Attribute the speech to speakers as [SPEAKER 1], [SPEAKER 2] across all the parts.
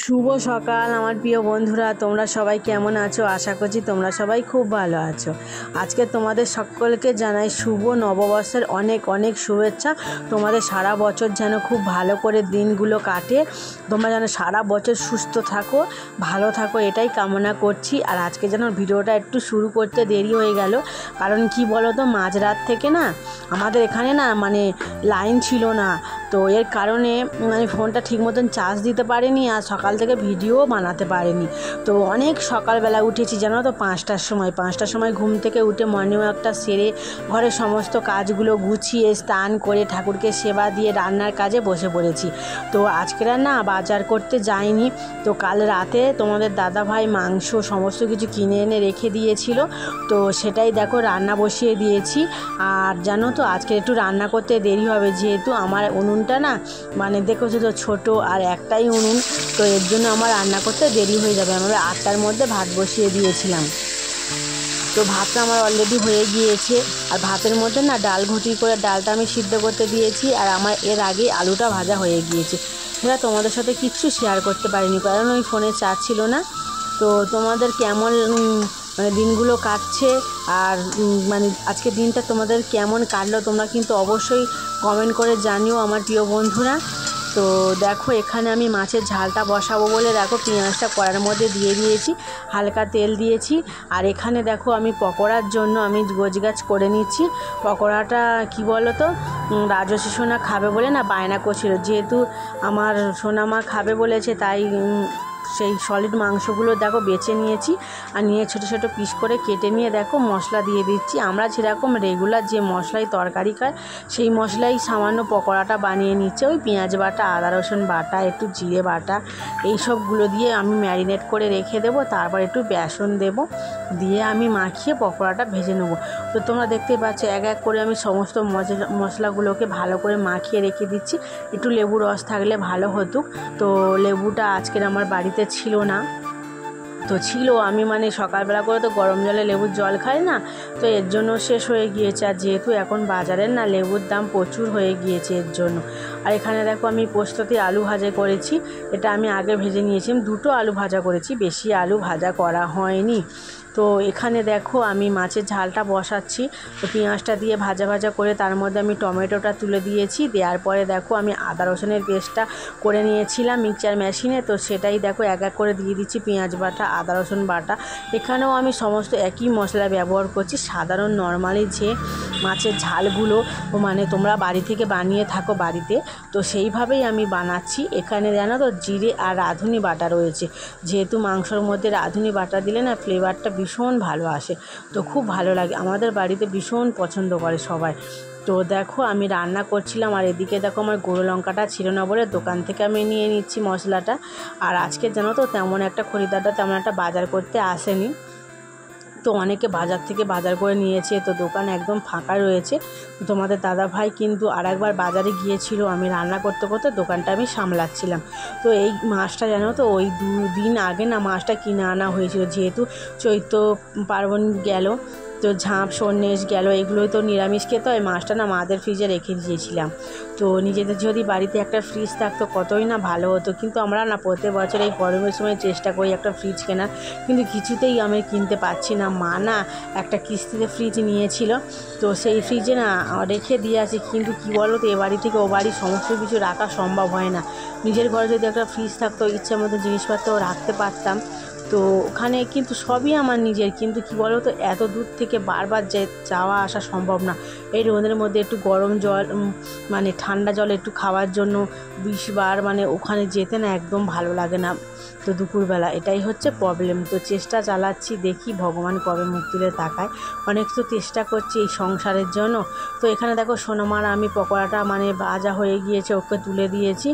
[SPEAKER 1] শুভ সকাল আমার প্রিয় বন্ধুরা, তোমরা সবাই কেমন আছো? আশা করছি তোমরা সবাই খুব ভালো আছো। আজকে তোমাদের সকলকে জানাই শুভ নববর্ষের অনেক অনেক শুভেচ্ছা। তোমাদের সারা বছর যেন খুব ভালো করে দিনগুলো কাটে, তোমরা যেন সারা বছর সুস্থ থাকো, ভালো থাকো, এটাই কামনা করছি। আর আজকে যেন ভিডিওটা একটু শুরু করতে দেরি হয়ে গেল, কারণ কি বলো তো, মাঝরাত থেকে না আমাদের এখানে না লাইন ছিল না, তো এর কারণে ফোনটা ঠিক মতন চার্জ দিতে পারিনি, আর সকাল থেকে ভিডিও বানাতে পারিনি। তো অনেক সকালবেলা উঠেছি জানো তো, 5টার সময় ঘুম থেকে উঠে মর্নিং ওয়াকটা সেরে ঘরের সমস্ত কাজগুলো গুছিয়ে স্নান করে ঠাকুরকে সেবা দিয়ে রান্নার কাজে বসে পড়েছি। তো আজকে না বাজার করতে যাইনি, তো কাল রাতে তোমাদের দাদাভাই মাংস সমস্ত কিছু কিনে এনে রেখে দিয়েছিল, তো সেটাই দেখো রান্না বসিয়ে দিয়েছি। আর জানো তো আজকে একটু রান্না করতে দেরি হবে, যেহেতু আমার উনুনটা না দেখেছো তো ছোটো, আর একটাই উনুন, তো এর জন্য আমার রান্না করতে দেরি হয়ে যাবে। আমরা 8টার মধ্যে ভাত বসিয়ে দিয়েছিলাম, তো ভাতটা আমার অলরেডি হয়ে গিয়েছে। আর ভাতের মধ্যে না ডাল ঘুটি করে ডালটা আমি সিদ্ধ করতে দিয়েছি, আর আমার এর আগে আলুটা ভাজা হয়ে গিয়েছে। সেটা তোমাদের সাথে কিচ্ছু শেয়ার করতে পারিনি, কারণ ওই ফোনে চার্জ ছিল না। তো তোমাদের কেমন দিনগুলো কাটছে, আর আজকে দিনটা তোমাদের কেমন কাটলো তোমরা কিন্তু অবশ্যই কমেন্ট করে জানিও আমার প্রিয় বন্ধুরা। তো দেখো এখানে আমি মাছের ঝালটা বসাবো বলে দেখো পেঁয়াজটা কড়ার মধ্যে দিয়ে দিয়েছি, হালকা তেল দিয়েছি। আর এখানে দেখো আমি পকোড়ার জন্য আমি গোছগাছ করে নিচ্ছি। পকোড়াটা কি বলো তো, রাজস্বী সোনা খাবে বলে না বায়না করছিল, যেহেতু আমার সোনামা খাবে বলেছে, তাই সেই সলিড মাংসগুলো দেখো বেছে নিয়েছি, আর নিয়ে ছোটো ছোটো পিস করে কেটে নিয়ে দেখো মশলা দিয়ে দিচ্ছি। আমরা যেরকম রেগুলার যে মশলাই তরকারি খাই, সেই মশলাই সামান্য পকোড়াটা বানিয়ে নিচ্ছে। ওই পেঁয়াজ বাটা, আদা রসুন বাটা, একটু জিরে বাটা, এই সবগুলো দিয়ে আমি ম্যারিনেট করে রেখে দেবো। তারপর একটু বেসন দেবো, দিয়ে আমি মাখিয়ে পকোড়াটা ভেজে নেবো। তো তোমরা দেখতেই পাচ্ছ এক এক করে আমি সমস্ত মশলাগুলোকে ভালো করে মাখিয়ে রেখে দিচ্ছি। একটু লেবু রস থাকলে ভালো হতো, তো লেবুটা আজকের আমার বাড়িতে ছিল না, তো ছিল আমি সকালবেলা করে তো গরম জলে লেবুর জল খাই না, তো এর জন্য শেষ হয়ে গিয়েছে। আর যেহেতু এখন বাজারের না লেবুর দাম প্রচুর হয়ে গিয়েছে এর জন্য। আর এখানে দেখো আমি পোস্ততে আলু ভাজা করেছি, এটা আমি আগে ভেজে নিয়েছিলাম, 2টো আলু ভাজা করেছি, বেশি আলু ভাজা করা হয়নি। তো এখানে দেখো আমি মাছের ঝালটা বসাচ্ছি, তো পেঁয়াজটা দিয়ে ভাজা ভাজা করে তার মধ্যে আমি টমেটোটা তুলে দিয়েছি। দেওয়ার পরে দেখো আমি আদা রসুনের পেস্টটা করে নিয়েছিলাম মিক্সচার মেশিনে, তো সেটাই দেখো এক এক করে দিয়ে দিচ্ছি, পেঁয়াজ বাটা, আদা রসুন বাটা। এখানেও আমি সমস্ত একই মশলা ব্যবহার করছি, সাধারণ নর্মালি যে মাছের ঝালগুলো তোমরা বাড়ি থেকে বানিয়ে থাকো বাড়িতে, তো সেইভাবেই আমি বানাচ্ছি। এখানে জানো তো জিরে আর রাঁধুনি বাটা রয়েছে, যেহেতু মাংসর মধ্যে রাঁধুনি বাটা দিলে না ফ্লেভারটা ভীষণ ভালো আসে, তো খুব ভালো লাগে, আমাদের বাড়িতে ভীষণ পছন্দ করে সবাই। তো দেখো আমি রান্না করছিলাম, আর এদিকে দেখো আমার গুঁড়ো লঙ্কাটা ছিল না বলে দোকান থেকে আমি নিয়ে নিচ্ছি মশলাটা। আর আজকে জানো তো তেমন একটা খরিদ্দারটা তেমন একটা বাজার করতে আসেনি, তো অনেকে বাজার থেকে বাজার করে নিয়েছে, তো দোকান একদম ফাঁকা রয়েছে। তোমাদের দাদা ভাই কিন্তু আরেকবার বাজারে গিয়েছিল, আমি রান্না করতে করতে দোকানটা আমি সামলাচ্ছিলাম। তো এই মাছটা জানো তো ওই 2 দিন আগে না মাছটা কিনে আনা হয়েছিল, যেহেতু চৈত্র পার্বণ গেল, তো ঝাঁপ সন্ন্যাস গেল, এগুলোই তো নিরামিষ খেতে হয়। মাছটা না মাদের ফ্রিজে রেখে দিয়েছিলাম, তো নিজেদের যদি বাড়িতে একটা ফ্রিজ থাকতো কতই না ভালো হতো। কিন্তু আমরা না প্রত্যেক বছর এই গরমের সময় চেষ্টা করি একটা ফ্রিজ কেনার, কিন্তু কিছুতেই আমি কিনতে পারছি না। মা না একটা কিস্তিতে ফ্রিজ নিয়েছিল, তো সেই ফ্রিজে না রেখে দিয়ে আছে, কিন্তু কী বলো তো, এ বাড়ি থেকে ও বাড়ি সমস্ত কিছু রাখা সম্ভব হয় না। নিজের ঘরে যদি একটা ফ্রিজ থাকতো ইচ্ছে মতো জিনিসপত্র রাখতে পারতাম, তো ওখানে কিন্তু সবই আমার নিজের, কিন্তু কি বলো তো এত দূর থেকে বারবার যাওয়া আসা সম্ভব না। এই রোদের মধ্যে একটু গরম জল ঠান্ডা জল একটু খাওয়ার জন্য 20 বার ওখানে যেতে না একদম ভালো লাগে না, তো দুপুরবেলা এটাই হচ্ছে প্রবলেম। তো চেষ্টা চালাচ্ছি, দেখি ভগবান কবে মুখ তুলে তাকায়। অনেক তো চেষ্টা করছি এই সংসারের জন্য। তো এখানে দেখো সোনামার আমি পকোড়াটা ভাজা হয়ে গিয়েছে, ওকে তুলে দিয়েছি,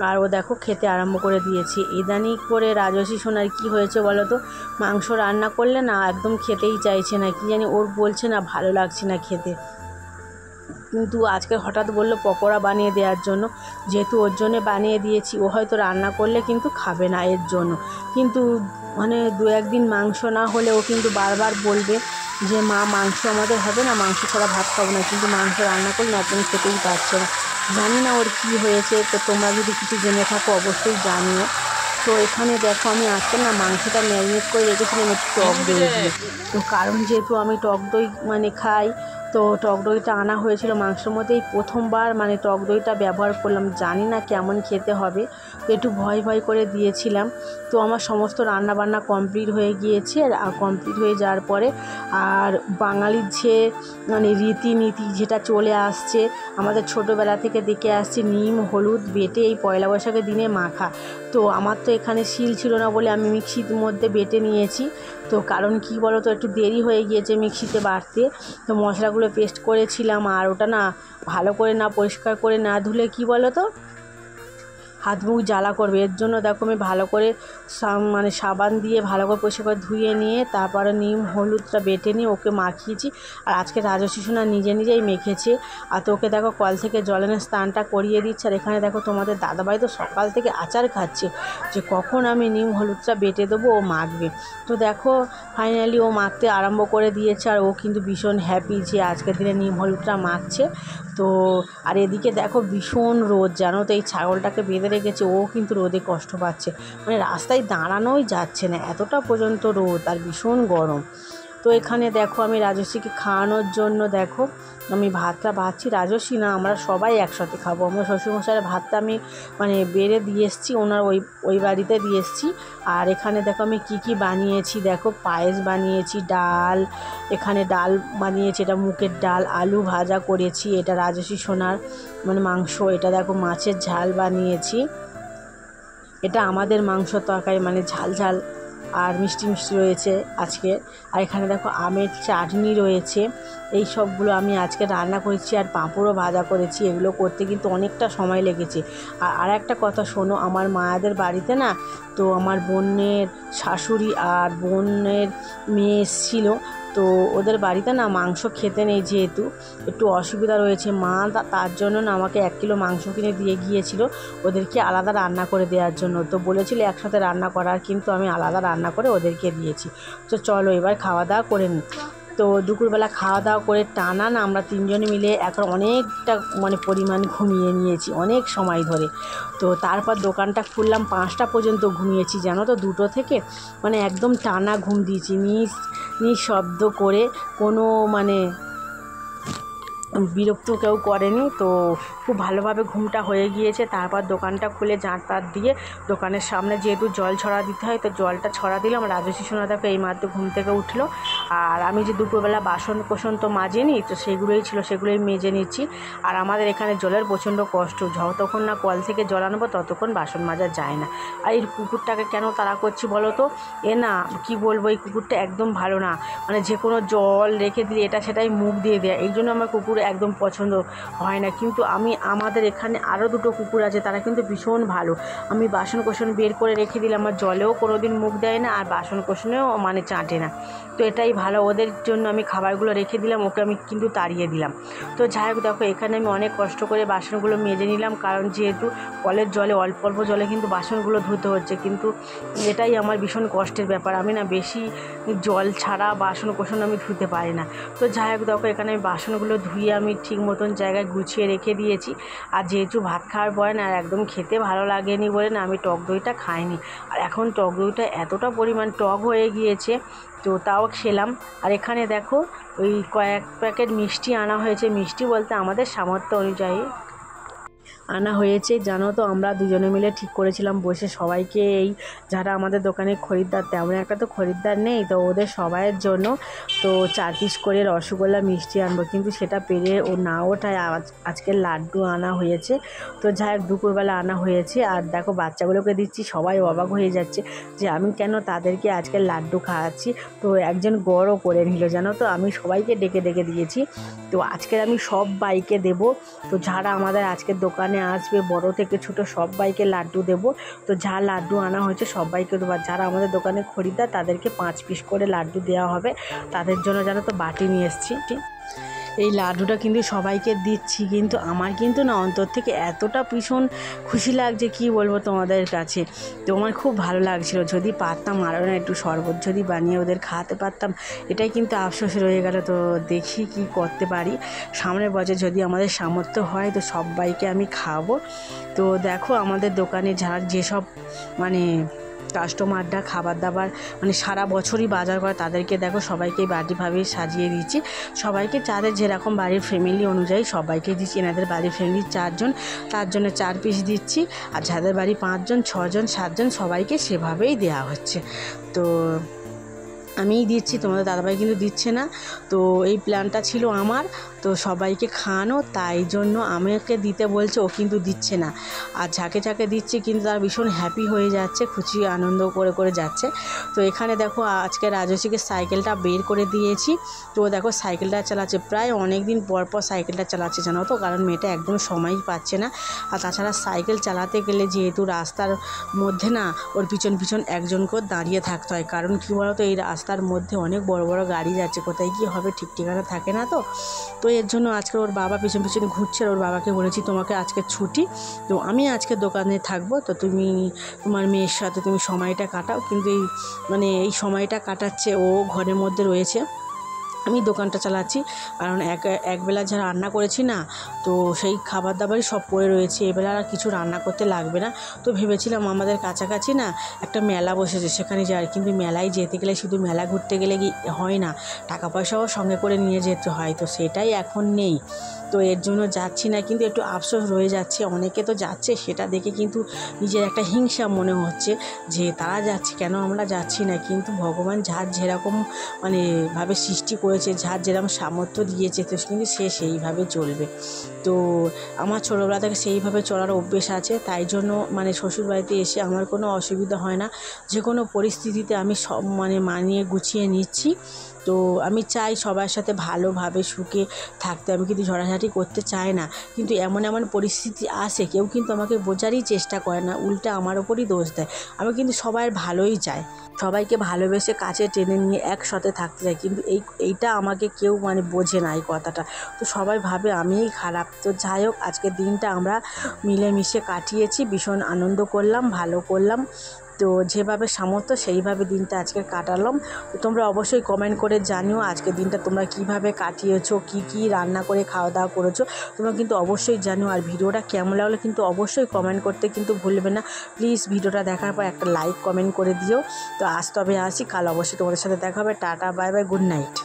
[SPEAKER 1] আর ও দেখো খেতে আরম্ভ করে দিয়েছি। ইদানি করে রাজস্বী সোনার কী হয়েছে বলো তো, মাংস রান্না করলে না একদম খেতেই চাইছে না, কি জানি ওর বলছে না ভালো লাগছে না খেতে। কিন্তু আজকে হঠাৎ বললো পকোড়া বানিয়ে দেওয়ার জন্য, যেহেতু ওর জন্য বানিয়ে দিয়েছি, ও হয়তো রান্না করলে কিন্তু খাবে না এর জন্য। কিন্তু 2-1 দিন মাংস না হলে ও কিন্তু বারবার বলবে যে মা মাংস আমাদের হবে না, মাংস ছাড়া ভাত খাবো না, কিন্তু মাংস রান্না করলে একদম খেতেই পারছে না। জানি না ওর কী হয়েছে, তো তোমরা যদি কিছু জেনে থাকো অবশ্যই জানিও। তো এখানে দেখো আমি আজকে না মাংসটা ম্যারিনেট করে রেখেছিলাম একটু টক দই দিয়ে। তো কারণ যেহেতু আমি টক দই মানে খাই, তো টক দইটা আনা হয়েছিল মাংসের মধ্যে। এই প্রথমবার মানে টক দইটা ব্যবহার করলাম, জানি না কেমন খেতে হবে, তো একটু ভয় ভয় করে দিয়েছিলাম। তো আমার সমস্ত রান্নাবান্না কমপ্লিট হয়ে গিয়েছে। আর কমপ্লিট হয়ে যাওয়ার পরে আর বাঙালির যে মানে রীতিনীতি যেটা চলে আসছে আমাদের ছোটোবেলা থেকে দেখে আসছি, নিম হলুদ বেটে এই পয়লা বৈশাখের দিনে মাখা। তো আমার তো এখানে শিল ছিল না বলে আমি মিক্সির মধ্যে বেটে নিয়েছি। তো কারণ কি বলো তো, একটু দেরি হয়ে গিয়েছে মিক্সিতে বাটতে। তো মশলাগুলো পেস্ট করেছিলাম, আর ওটা না ভালো করে না পরিষ্কার করে না ধুলে কি বলো তো হাত মুখ জ্বালা করবে। এর জন্য দেখো আমি ভালো করে মানে সাবান দিয়ে ভালো করে পরিষ্কার করে ধুয়ে নিয়ে তারপরে নিম হলুদটা বেটে নিয়ে ওকে মাখিয়েছি। আর আজকে রাজস্বী সোনা নিজে নিজেই মেখেছে। আর তো ওকে দেখো কল থেকে জল এনে স্নানটা করিয়ে দিচ্ছে। আর এখানে দেখো তোমাদের দাদাভাই তো সকাল থেকে আচার খাচ্ছে, যে কখন আমি নিম হলুদটা বেটে দেবো ও মাখবে। তো দেখো ফাইনালি ও মাখতে আরম্ভ করে দিয়েছে। আর ও কিন্তু ভীষণ হ্যাপি যে আজকের দিনে নিম হলুদটা মাখছে। তো আর এদিকে দেখো ভীষণ রোদ, জানো তো এই ছাগলটাকে বেঁধে রেখেছে, ও কিন্তু রোদে কষ্ট পাচ্ছে, মানে রাস্তায় দাঁড়ানোই যাচ্ছে না, এতটা পর্যন্ত রোদ আর ভীষণ গরম। তো এখানে দেখো আমি রাজস্বীকে খাওয়ানোর জন্য দেখো আমি ভাতটা বাড়ছি। রাজস্বী না, আমরা সবাই একসাথে খাবো। আমরা শ্বশুরমশাইয়ের ভাতটা আমি মানে বেড়ে দিয়ে এসেছি, ওনার ওই বাড়িতে দিয়ে এসেছি। আর এখানে দেখো আমি কি বানিয়েছি, দেখো পায়েস বানিয়েছি, ডাল, এখানে ডাল বানিয়েছি, এটা মুগের ডাল, আলু ভাজা করেছি, এটা রাজস্বী সোনার মানে মাংস, এটা দেখো মাছের ঝাল বানিয়েছি, এটা আমাদের মাংস তরকারি মানে ঝাল ঝাল আর মিষ্টি মিষ্টি রয়েছে আজকে। আর এখানে দেখো আমের চাটনি রয়েছে। এই সবগুলো আমি আজকে রান্না করেছি। আর পাঁপড়ও ভাজা করেছি। এগুলো করতে কিন্তু অনেকটা সময় লেগেছে। আর একটা কথা শোনো, আমার মায়াদের বাড়িতে না, তো আমার বোনের শাশুড়ি আর বোনের মেয়ে এসেছিলো। তো ওদের বাড়িতে না মাংস খেতে নেই, যেহেতু একটু অসুবিধা রয়েছে, মা তার জন্য না আমাকে 1 কিলো মাংস কিনে দিয়ে গিয়েছিল ওদেরকে আলাদা রান্না করে দেওয়ার জন্য। তো বলেছিল একসাথে রান্না করার, কিন্তু আমি আলাদা রান্না করে ওদেরকে দিয়েছি। তো চলো এবার খাওয়া দাওয়া করে নিই। তো দুপুরবেলা খাওয়া দাওয়া করে টানা না আমরা 3 জনে মিলে এখন অনেকটা মানে পরিমাণ ঘুমিয়ে নিয়েছি অনেক সময় ধরে। তো তারপর দোকানটা খুললাম 5টা পর্যন্ত ঘুমিয়েছি, জানো তো 2টো থেকে মানে একদম টানা ঘুম দিয়েছি, নিঃশব্দ করে, কোনো মানে বিরক্ত কেউ করেনি। তো খুব ভালোভাবে ঘুমটা হয়ে গিয়েছে। তারপর দোকানটা খুলে ঝাঁট দিয়ে দোকানের সামনে যেহেতু জল ছড়া দিতে হয়, তো জলটা ছড়া দিলাম। রাজস্বী সোনা দেখো এইমাত্র ঘুম থেকে উঠলো। আর আমি যে দুপুরবেলা বাসন কোসন তো মাজিনি, তো সেগুলোই ছিল, সেগুলোই মেজে নিচ্ছি। আর আমাদের এখানে জলের প্রচণ্ড কষ্ট, যতক্ষণ না কল থেকে জল আনবো ততক্ষণ বাসন মাজা যায় না। আর এই কুকুরটাকে কেন তাড়া করছি বলো তো, এ না কি বলবো, এই কুকুরটা একদম ভালো না, মানে যে কোনো জল রেখে দিলে এটা সেটাই মুখ দিয়ে দেয়। এই জন্য আমার কুকুর একদম পছন্দ হয় না। কিন্তু আমাদের এখানে আরও 2টো কুকুর আছে, তারা কিন্তু ভীষণ ভালো। আমি বাসন কোসন বের করে রেখে দিলে আমার জলেও কোনো দিন মুখ দেয় না, আর বাসন কোসনেও মানে চাটে না। তো এটাই ভালো, ওদের জন্য আমি খাবারগুলো রেখে দিলাম, ওকে আমি কিন্তু তাড়িয়ে দিলাম। তো যাই হোক দেখো এখানে আমি অনেক কষ্ট করে বাসনগুলো মেজে নিলাম, কারণ যেহেতু কলের জলে অল্প অল্প জলে কিন্তু বাসনগুলো ধুতে হচ্ছে। কিন্তু এটাই আমার ভীষণ কষ্টের ব্যাপার, আমি না বেশি জল ছাড়া বাসন কোসন আমি ধুতে পারি না। তো যাই হোক দেখো এখানে আমি বাসনগুলো ধুয়ে আমি ঠিক মতন জায়গায় গুছিয়ে রেখে দিয়েছি। আর যেহেতু ভাত খাওয়ার পরে না একদম খেতে ভালো লাগেনি বলে না আমি টক দইটা খাইনি। আর এখন টক দইটা এতটা পরিমাণ টক হয়ে গিয়েছে, তো তাও খেলাম। আর এখানে দেখো ওই কয়েক প্যাকেট মিষ্টি আনা হয়েছে, মিষ্টি বলতে আমাদের সামর্থ্য অনুযায়ী আনা হয়েছে। জানো তো আমরা 2 জনে মিলে ঠিক করেছিলাম বসে সবাইকে, এই যারা আমাদের দোকানে খরিদ্দার, তেমন একটা তো খরিদ্দার নেই, তো ওদের সবাইয়ের জন্য তো 4 পিস করে রসগোল্লা মিষ্টি আনবো, কিন্তু সেটা পেরে ও না ওঠায় আজকে লাড্ডু আনা হয়েছে। তো যাই হোক দুপুরবেলা আনা হয়েছে। আর দেখো বাচ্চাগুলোকে দিচ্ছি, সবাই অবাক হয়ে যাচ্ছে যে আমি কেন তাদেরকে আজকে লাড্ডু খাওয়াচ্ছি। তো একজন গড়ও করে নিল, জানো তো আমি সবাইকে ডেকে দিয়েছি। তো আজকের আমি সব বাইকে দেব, তো যারা আমাদের আজকের দোকানে আসবে বড় থেকে ছোট সবাইকে লাড্ডু দেব। তো যা লাড্ডু আনা হয়েছে সবাইকে দেবো। যারা আমাদের দোকানে খরিদ্দার তাদেরকে 5 পিস করে লাড্ডু দেওয়া হবে, তাদের জন্য জানো তো বাটি নিয়ে এসেছি। এই লাড্ডুটা কিন্তু সবাইকে দিচ্ছি, কিন্তু আমার কিন্তু না অন্তর থেকে এতটা ভীষণ খুশি লাগছে কি বলবো তোমাদের কাছে। তো আমার খুব ভালো লাগছিল, যদি পারতাম আরও না একটু শরবত যদি বানিয়ে ওদের খাওয়াতে পারতাম, এটাই কিন্তু আফসোস রয়ে গেল। তো দেখি কি করতে পারি, সামনের বছর যদি আমাদের সামর্থ্য হয় তো সবাইকে আমি খাওয়াবো। তো দেখো আমাদের দোকানে যারা যেসব মানে কাস্টমাররা খাবার দাবার মানে সারা বছরই বাজার করে তাদেরকে দেখো সবাইকে বাড়িভাবে সাজিয়ে দিচ্ছি, সবাইকে যাদের যেরকম বাড়ির ফ্যামিলি অনুযায়ী সবাইকে দিচ্ছি। এনাদের বাড়ির ফ্যামিলি 4 জন, তার জন্য 4 পিস দিচ্ছি, আর যাদের বাড়ি 5 জন 6 জন 7 জন সবাইকে সেভাবেই দেওয়া হচ্ছে। তো আমিই দিচ্ছি, তোমাদের দাদাভাই কিন্তু দিচ্ছে না। তো এই প্ল্যানটা ছিল আমার, তো সবাইকে খাওয়ানো, তাই জন্য আমাকে দিতে বলছে, ও কিন্তু দিচ্ছে না। আর যাকে যাকে দিচ্ছে কিন্তু তার ভীষণ হ্যাপি হয়ে যাচ্ছে, খুশি আনন্দ করে করে যাচ্ছে। তো এখানে দেখো আজকে রাজস্বীকে সাইকেলটা বের করে দিয়েছি। তো দেখো সাইকেলটা চালাচ্ছে, প্রায় অনেক দিন পর পর সাইকেলটা চালাচ্ছে জানো তো, কারণ মেয়েটা একদম সময়ই পাচ্ছে না। আর তাছাড়া সাইকেল চালাতে গেলে যেহেতু রাস্তার মধ্যে না ওর পিছন পিছন একজন করে দাঁড়িয়ে থাকতে হয়, কারণ কী বলো তো এই রাস্তার মধ্যে অনেক বড় বড় গাড়ি যাচ্ছে, কোথায় কী হবে ঠিক ঠিকানা থাকে না। তো এর জন্য আজকে ওর বাবা পিছন পিছন ঘুরছে। ওর বাবাকে বলেছি তোমাকে আজকে ছুটি, তো আমি আজকে দোকানে থাকবো, তো তুমি তোমার মেয়ের সাথে তুমি সময়টা কাটাও। কিন্তু এই সময়টা কাটাচ্ছে ও ঘরের মধ্যে রয়েছে, আমি দোকানটা চালাচ্ছি। কারণ একবেলা যা রান্না করেছি না, তো সেই খাবার দাবারই সব পড়ে রয়েছে, এবেলা আর কিছু রান্না করতে লাগবে না। তো ভেবেছিলাম আমাদের কাছাকাছি না একটা মেলা বসেছে, সেখানে যাই, কিন্তু মেলায় যেতে গেলে শুধু মেলা ঘুরতে গেলে কি হয় না, টাকা পয়সাও সঙ্গে করে নিয়ে যেতে হয়, তো সেটাই এখন নেই। তো এর জন্য যাচ্ছি না, কিন্তু একটু আফসোস রয়ে যাচ্ছে। অনেকে তো যাচ্ছে, সেটা দেখে কিন্তু নিজের একটা হিংসা মনে হচ্ছে যে তারা যাচ্ছে কেন আমরা যাচ্ছি না। কিন্তু ভগবান যার যেরকম ভাবে সৃষ্টি করেছে, যার যেরকম সামর্থ্য দিয়েছে, তো কিন্তু সে সেইভাবে চলবে। তো আমার ছোটোবেলা থেকে সেইভাবে চলার অভ্যেস আছে, তাই জন্য শ্বশুরবাড়িতে এসে আমার কোনো অসুবিধা হয় না, যে কোনো পরিস্থিতিতে আমি সব মানিয়ে গুছিয়ে নিচ্ছি। তো আমি চাই সবার সাথে ভালোভাবে সুখে থাকতে, আমি কিন্তু ঝগড়াঝাটি করতে চাই না। কিন্তু এমন এমন পরিস্থিতি আসে, কেউ কিন্তু আমাকে বোঝারই চেষ্টা করে না, উল্টে আমার ওপরই দোষ দেয়। আমি কিন্তু সবার ভালোই চাই, সবাইকে ভালোবেসে কাছে টেনে নিয়ে একসাথে থাকতে চাই, কিন্তু এইটা আমাকে কেউ বোঝে না এই কথাটা। তো সবাই ভাবে আমিই খারাপ। তো যাই হোক, আজকের দিনটা আমরা মিলেমিশে কাটিয়েছি, ভীষণ আনন্দ করলাম, ভালো করলাম। তো যেভাবে সামর্থ্য সেইভাবে দিনটা আজকে কাটালাম। তো তোমরা অবশ্যই কমেন্ট করে জানিও আজকের দিনটা তোমরা কীভাবে কাটিয়েছো, কি রান্না করে খাওয়া দাওয়া করেছো, তোমরা কিন্তু অবশ্যই জানিও। আর ভিডিওটা কেমন লাগলো কিন্তু অবশ্যই কমেন্ট করতে কিন্তু ভুলবে না। প্লিজ ভিডিওটা দেখার পর একটা লাইক কমেন্ট করে দিও। তো আজ তবে আসি, কাল অবশ্যই তোমাদের সাথে দেখা হবে। Tata, bye bye, good night.